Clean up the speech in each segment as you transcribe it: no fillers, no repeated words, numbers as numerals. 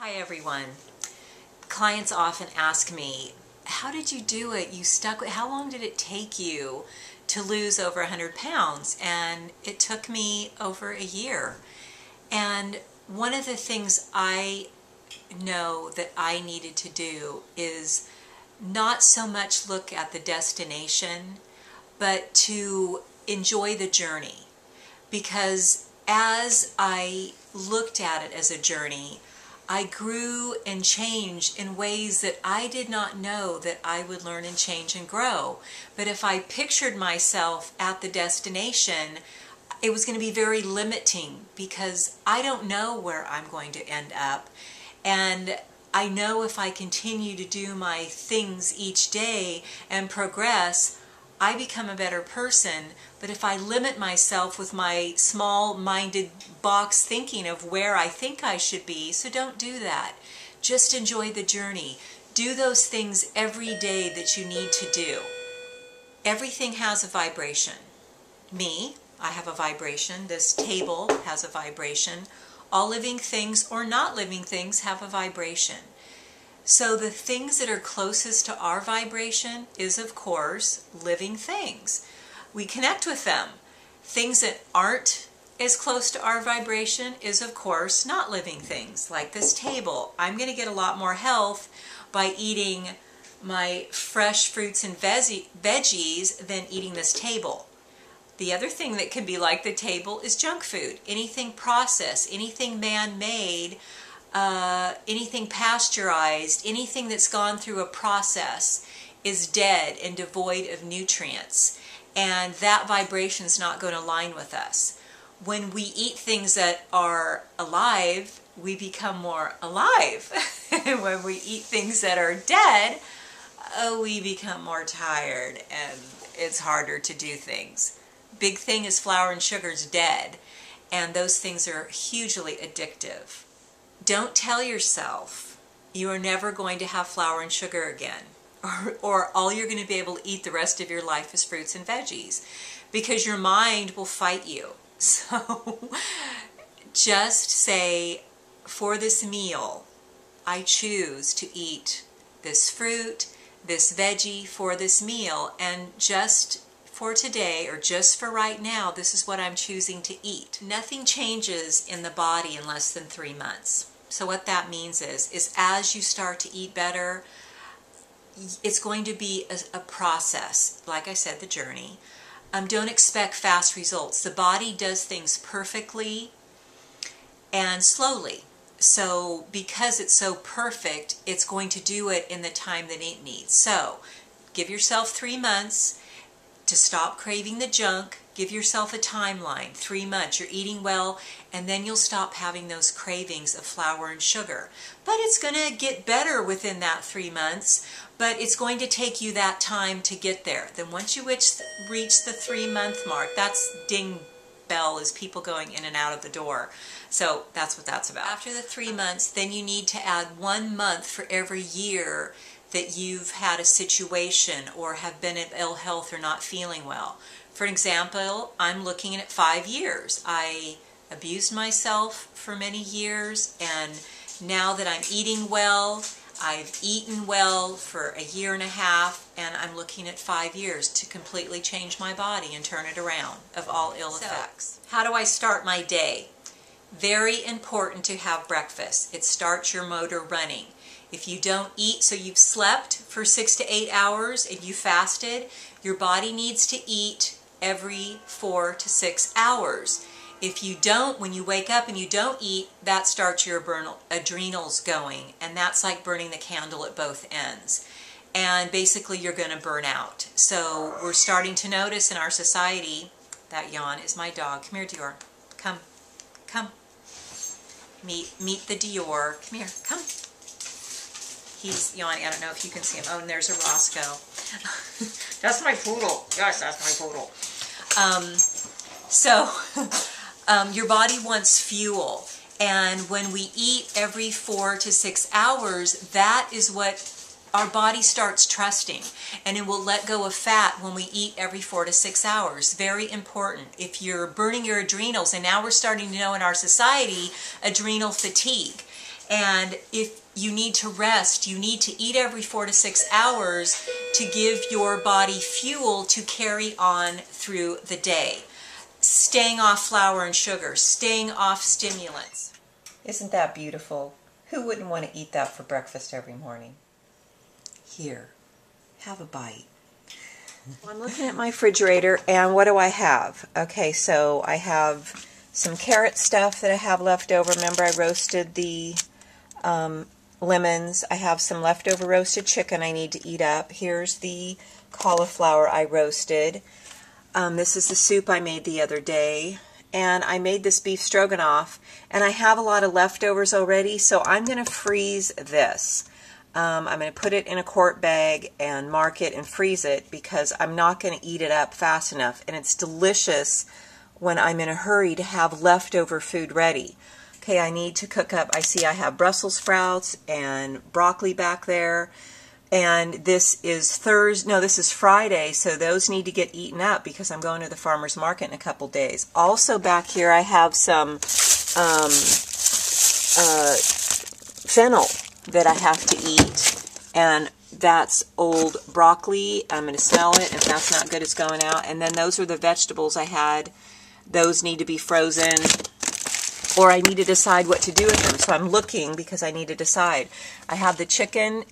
Hi everyone. Clients often ask me, how did you do it? You stuck with, how long did it take you to lose over 100 pounds? And it took me over a year. And one of the things I know that I needed to do is not so much look at the destination, but to enjoy the journey. Because as I looked at it as a journey, I grew and changed in ways that I did not know that I would learn and change and grow. But if I pictured myself at the destination, it was going to be very limiting because I don't know where I'm going to end up. And I know if I continue to do my things each day and progress, I become a better person. But if I limit myself with my small-minded box thinking of where I think I should be, so don't do that. Just enjoy the journey. Do those things every day that you need to do. Everything has a vibration. Me, I have a vibration. This table has a vibration. All living things or not living things have a vibration. So the things that are closest to our vibration is, of course, living things. We connect with them. Things that aren't as close to our vibration is, of course, not living things, like this table. I'm going to get a lot more health by eating my fresh fruits and veggies than eating this table. The other thing that can be like the table is junk food. Anything processed, anything man-made, anything pasteurized, anything that's gone through a process is dead and devoid of nutrients. And that vibration is not going to align with us. When we eat things that are alive, we become more alive. When we eat things that are dead, we become more tired and it's harder to do things. Big thing is flour and sugar is dead, and those things are hugely addictive. Don't tell yourself you are never going to have flour and sugar again, or all you're going to be able to eat the rest of your life is fruits and veggies, because your mind will fight you. So just say, for this meal, I choose to eat this fruit, this veggie for this meal, and just for today, or just for right now, this is what I'm choosing to eat. Nothing changes in the body in less than 3 months. So what that means is as you start to eat better, it's going to be a process. Like I said, the journey. Don't expect fast results. The body does things perfectly and slowly. So because it's so perfect, it's going to do it in the time that it needs. So give yourself 3 months to stop craving the junk. Give yourself a timeline. 3 months, you're eating well, and then you'll stop having those cravings of flour and sugar. But it's going to get better within that 3 months, but it's going to take you that time to get there. Then once you reach the 3-month mark, that's ding bell is people going in and out of the door. So that's what that's about. After the 3 months, then you need to add 1 month for every year that you've had a situation or have been in ill health or not feeling well. For example, I'm looking at 5 years. I abused myself for many years, and now that I'm eating well, I've eaten well for a year and a half, and I'm looking at 5 years to completely change my body and turn it around of all ill effects. How do I start my day? Very important to have breakfast. It starts your motor running. If you don't eat, so you've slept for 6 to 8 hours and you fasted, your body needs to eat every 4 to 6 hours. If you don't, when you wake up and you don't eat, that starts your adrenals going, and that's like burning the candle at both ends. And basically you're going to burn out. So we're starting to notice in our society, that yawn is my dog. Come here, Dior. Come. Come. Meet the Dior. Come here. Come. He's yawning. I don't know if you can see him. Oh, and there's a Roscoe. That's my poodle. Yes, that's my poodle. Your body wants fuel. And when we eat every 4 to 6 hours, that is what our body starts trusting. And it will let go of fat when we eat every 4 to 6 hours. Very important. If you're burning your adrenals, and now we're starting to know in our society, adrenal fatigue. And if you need to rest, you need to eat every 4 to 6 hours to give your body fuel to carry on through the day. Staying off flour and sugar, staying off stimulants. Isn't that beautiful? Who wouldn't want to eat that for breakfast every morning? Here, have a bite. Well, I'm looking at my refrigerator, and what do I have? Okay, so I have some carrot stuff that I have left over. Remember, I roasted the lemons. I have some leftover roasted chicken I need to eat up. Here's the cauliflower I roasted. This is the soup I made the other day. And I made this beef stroganoff, and I have a lot of leftovers already, so I'm going to freeze this. I'm going to put it in a quart bag and mark it and freeze it because I'm not going to eat it up fast enough. And it's delicious when I'm in a hurry to have leftover food ready. Okay, I need to cook up, I see I have Brussels sprouts and broccoli back there. And this is this is Friday, so those need to get eaten up because I'm going to the farmer's market in a couple days. Also back here I have some fennel that I have to eat, and that's old broccoli. I'm going to smell it. If that's not good, it's going out. And then those are the vegetables I had. Those need to be frozen, or I need to decide what to do with them. So I'm looking because I need to decide. I have the chicken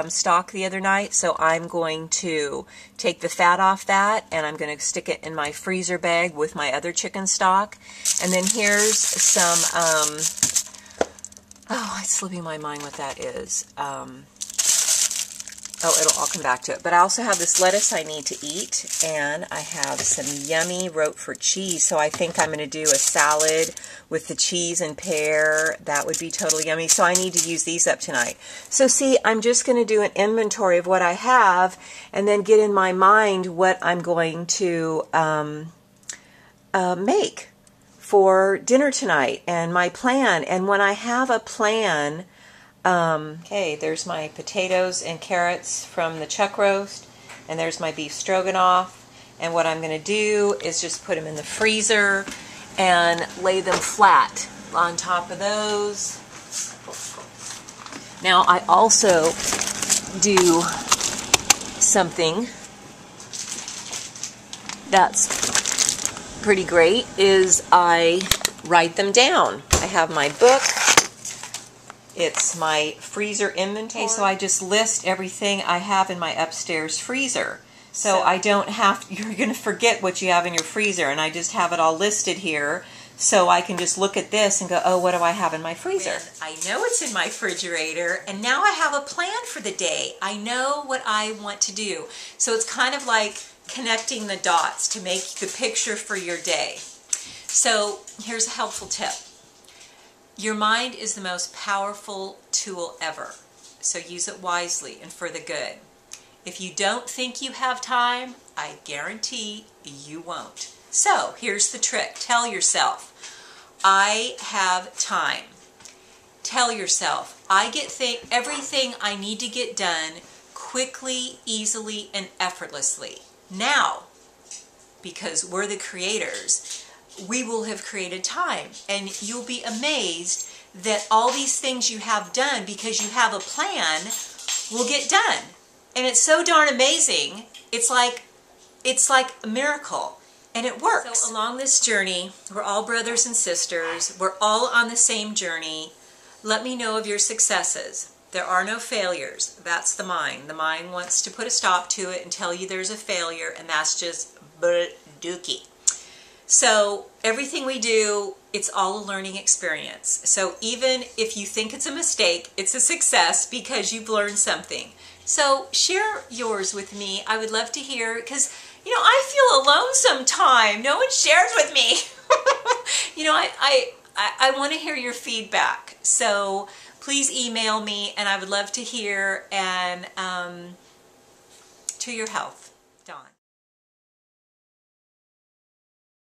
stock the other night, so I'm going to take the fat off that, and I'm going to stick it in my freezer bag with my other chicken stock. And then here's some, it's slipping my mind what that is. I'll come back to it. But I also have this lettuce I need to eat, and I have some yummy Roquefort cheese. So I think I'm going to do a salad with the cheese and pear. That would be totally yummy. So I need to use these up tonight. So see, I'm just going to do an inventory of what I have, and then get in my mind what I'm going to make for dinner tonight, and my plan. And when I have a plan, okay, there's my potatoes and carrots from the chuck roast, and there's my beef stroganoff. And what I'm going to do is just put them in the freezer and lay them flat on top of those. Now I also do something that's pretty great, is I write them down. I have my book. It's my freezer inventory. So I just list everything I have in my upstairs freezer. So I don't have, you're going to forget what you have in your freezer, and I just have it all listed here, so I can just look at this and go, oh, what do I have in my freezer? I know it's in my refrigerator, and now I have a plan for the day. I know what I want to do. So it's kind of like connecting the dots to make the picture for your day. So here's a helpful tip. Your mind is the most powerful tool ever, so use it wisely and for the good. If you don't think you have time, I guarantee you won't. So here's the trick. Tell yourself, I have time. Tell yourself, I get everything I need to get done quickly, easily, and effortlessly. Now, because we're the creators, we will have created time, and you'll be amazed that all these things you have done because you have a plan will get done. And it's so darn amazing. It's like a miracle, and it works. So along this journey, we're all brothers and sisters. We're all on the same journey. Let me know of your successes. There are no failures. That's the mind. The mind wants to put a stop to it and tell you there's a failure, and that's just dookie. So everything we do, it's all a learning experience. So even if you think it's a mistake, it's a success because you've learned something. So share yours with me. I would love to hear, because, you know, I feel alone sometimes. No one shares with me. You know, I want to hear your feedback. So please email me, and I would love to hear, and to your health.